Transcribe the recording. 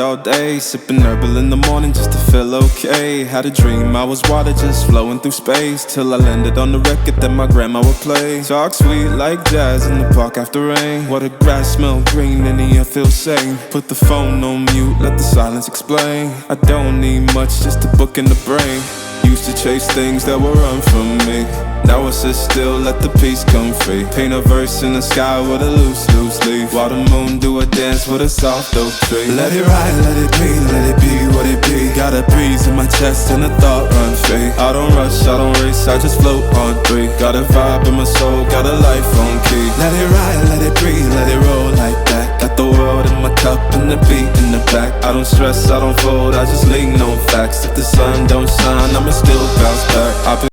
all day, sipping herbal in the morning just to feel okay. Had a dream I was water just flowing through space, till I landed on the record that my grandma would play. Talk sweet like jazz in the park after rain. What the grass smell green and the air feels sane. Put the phone on mute, let the silence explain. I don't need much, just a book in the brain. Used to chase things that would run from me. Now I sit still, let the peace come free. Paint a verse in the sky with a loose leaf, while the moon do a dance with a soft oak tree. Let it ride, let it be what it be. Got a breeze in my chest and a thought run free. I don't rush, I don't race, I just float on three. Got a vibe in my soul, got a life on key. Let it ride, let it breathe, let it roll like that. Got the world in my cup and the beat in the back. I don't stress, I don't fold, I just lean on facts. If the sun don't shine,